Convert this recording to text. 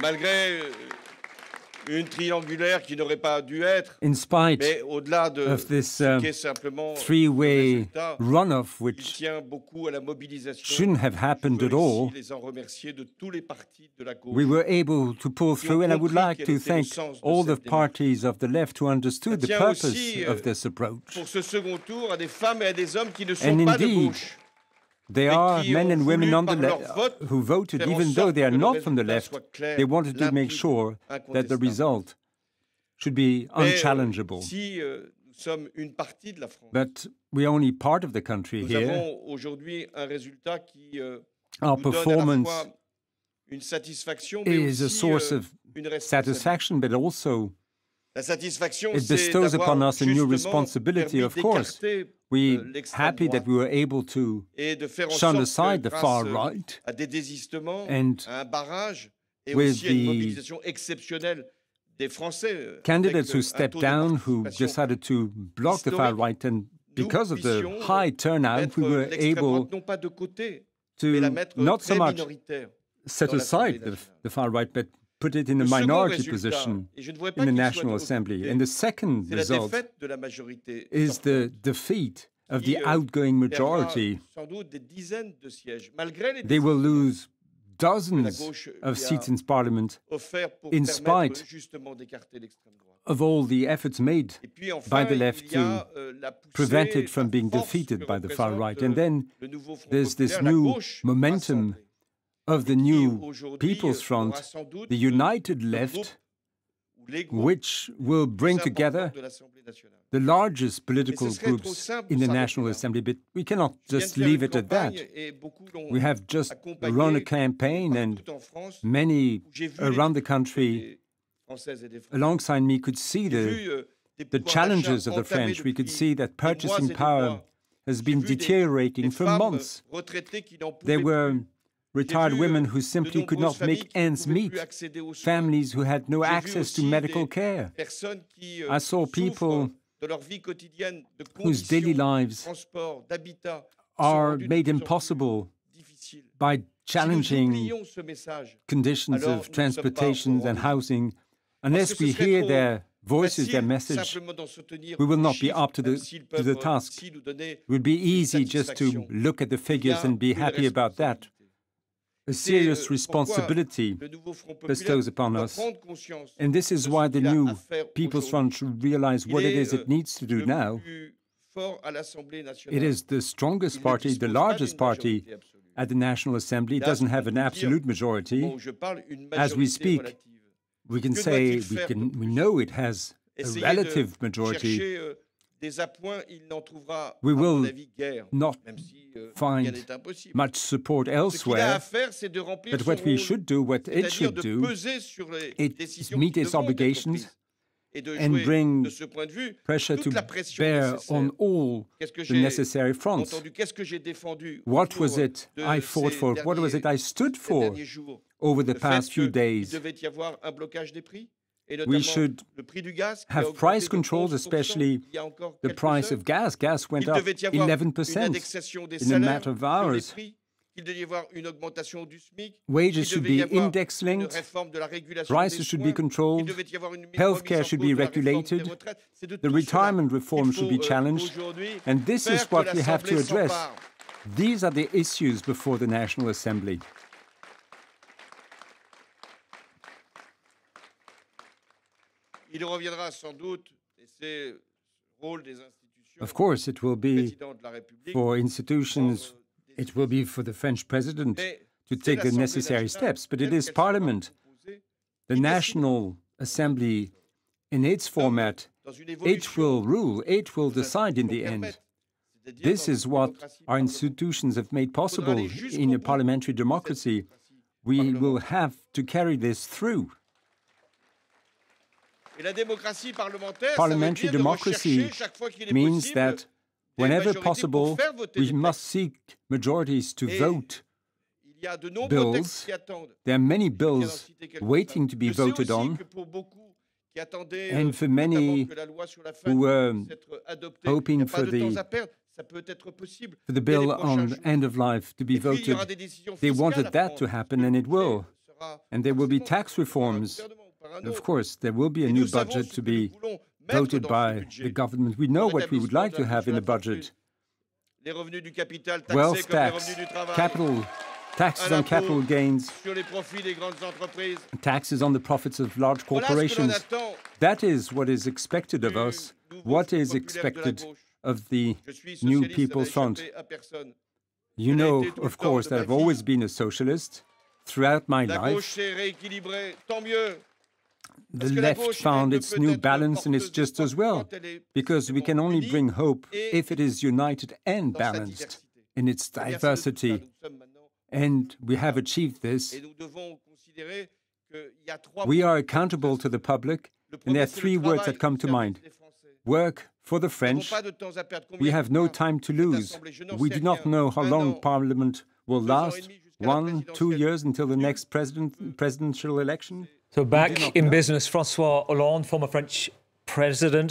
malgré une triangulaire qui n'aurait pas dû être, in spite mais au-delà de of this ce qui est simplement three-way résultat, runoff, il which tient beaucoup à la mobilisation. shouldn't have happened at all, les en remercier de tous les partis de la gauche. we were able to pull through, and I would like to thank all the parties of the left who understood the purpose of this approach. Pour ce second tour, à des femmes et à des hommes qui ne sont And pas de indeed, gauche. there are men and women on the left who voted, even though they are not from the left. They wanted to make sure that the result should be unchallengeable. Si nous sommes une partie de la France, But we're only part of the country nous here. avons aujourd'hui un résultat qui Our nous donne à la performance fois une satisfaction, mais is a aussi source of une responsabilité. satisfaction, but also La satisfaction, it c'est bestows d'avoir upon us a new justement responsibility, permis of course. d'écarter We're l'extrême happy that droite we were able to et de faire en shun sorte aside que the far grâce right à des désistements, and à un barrage et with aussi à une the mobilisation exceptionnelle des Français. candidates avec who un stepped taux de down, who participation decided to block the far right, and because of the high turnout, mettre we were l'extrême able droite non pas de côté, mais la to mettre not so très much minoritaire. set dans l'Assemblée aside nationale. the far right, but put it in a Le second minority résultat, position et je ne voudrais pas in the qu'il soit National Assembly. occulté, And the second c'est la result défaite de la majorité is the sortante, defeat of qui, the outgoing perdra majority. sans doute des dizaines de sièges, malgré les They will lose que la dozens gauche of lui a seats in Parliament offerts pour in permettre spite justement d'écarter l'extrême droite. of all the efforts made Et puis enfin, by the left il y a, la poussée, prevent it from la being force defeated que by the far représente right. And then le nouveau Front there's this populaire, la new gauche momentum rassemblée, of the qui new aujourd'hui People's aura Front, sans doute the united le left, groupe ou les groupes which will bring plus together importants de l'Assemblée nationale. the largest political Mais ce serait trop groups simple in pour the s'arrêter National là. Assembly, but we cannot Je viens de just faire leave une it at that. campagne et beaucoup l'ont We have just accompagné run a campaign, and partout en France, many où j'ai vu around the les country des Françaises et des Français. alongside me could see J'ai the vu, des the pouvoirs challenges d'achat of the entamés French. We could depuis see that des mois et purchasing des power mois. has J'ai been vu des deteriorating for femmes months. retraitées qui n'en There pouvaient were plus. retired vu, women who de simply could nombreuses not make familles qui ne ends pouvaient meet, plus accéder aux soins. families who had no J'ai vu access to aussi medical des care. personnes qui I saw souffrent people de leur vie quotidienne, de whose daily conditions, de lives transport, d'habitat, qui sont are rendues de made plus en plus impossible difficiles. by Si nous challenging oublions ce message, conditions alors nous of ne transportation sommes pas au and rendez-vous. housing. Parce Unless que we ce serait hear trop their voices, facile their message, simplement d'en soutenir we will les not be chiffres, up to même the s'ils to the peuvent task. aussi nous donner It would be easy just to satisfaction. look at the Il y figures a and be une happy about that. responsabilité. A C'est, serious pourquoi responsibility le nouveau Front populaire bestows upon doit us. prendre conscience And this de is ce why the qu'il a new à faire People's aujourd'hui. Front should realize what Il it is est, it needs to do le now. plus fort à l'Assemblée It nationale. is the strongest Il ne party, the dispose pas largest d'une party majorité absolue. at the National Assembly. It Là, doesn't on have peut an dire, absolute au majority. moment où je parle, une As we majorité speak, relative. we can Que say doit-il we faire de we plus? know it has a Essayer relative de majority. chercher des appoints, il n'en trouvera, We à mon will avis, guère, not même si rien find n'est impossible. much support Ce qu'il a à elsewhere. faire, c'est de remplir But son what we rôle, should do, what it c'est-à-dire should de do, peser sur les is décisions meet qui its devront être obligations prises et de and jouer, bring de ce point de vue, pressure toute to la pression bear nécessaire. on all Qu'est-ce que the j'ai necessary fronts. entendu? Qu'est-ce que j'ai défendu au What cours was it de I fought ces for? What was it I stood ces for derniers jours? over the Le past fait few qu'il days? devait y avoir un blocage des prix, et We notamment should le prix du gaz qui a have augmenté price de controls, 11% especially il y a encore the quelques price heures. of gas. Gas went Il up devait y avoir une 11% indexation des in a salaires matter of sur les hours. prix, qu'il devait y avoir une augmentation du SMIC, Wages qu'il should devait y be avoir index une linked. réforme de la régulation Prices des should be soins, controlled. qu'il devait y avoir une Healthcare remise en should cause be de la réforme regulated. des retraites. C'est de The tout cela retirement qu'il reform should faut, be challenged. aujourd'hui And this is faire que what we have to l'Assemblée address. s'empare. These are the issues before the National Assembly. Il reviendra sans doute, et c'est le rôle des institutions, Of course, it will du be président de la République, for institutions, prendre des it will be for the French president Mais to c'est take the l'Assemblée necessary nationale, steps, but it telle is qu'elle sera Parliament, composée, the qui décide. National Assembly, in its format, Dans une it évolution will rule, it will nous decide in nous the end. permettre, c'est-à-dire This dans is une what démocratie our parlementaire. institutions have made possible aller jusqu'au in a bout parliamentary de cette democracy. démocratie We will parlementaire. have to carry this through. Et la démocratie parlementaire, Parliamentary ça veut dire de democracy rechercher chaque fois qu'il est means possible that des whenever majorités pour possible, faire voter we des must textes. seek majorities to Et vote. Il y a de nombreux textes bills. qui attendent. There are many Je viens d'en bills citer quelques-uns. waiting to be Je sais voted aussi on, que pour beaucoup qui attendaient and for notamment many que la loi sur la faim who were puisse être adoptée, hoping il n'y a pas for de the- temps à perdre, ça peut être possible. for the dès les bill prochains on jours. end of life to be Et puis, il y aura voted. des décisions They fiscales wanted à that prendre, to parce happen, que and le it will. budget and there will be tax reforms. Of course, there will be a new budget to be voted by the government. We know what we would like to have in a budget. Wealth tax, capital, taxes on capital gains, taxes on the profits of large corporations. That is what is expected of us, what is expected of the New People's Front. You know, of course, that I've always been a socialist throughout my life. The left found its new balance, and it's just as well, because we can only bring hope if it is united and balanced in its diversity. And we have achieved this. We are accountable to the public, and there are three words that come to mind. Work for the French. We have no time to lose. We do not know how long Parliament will last. 1, 2 years until the next presidential election. So back in business, François Hollande, former French president,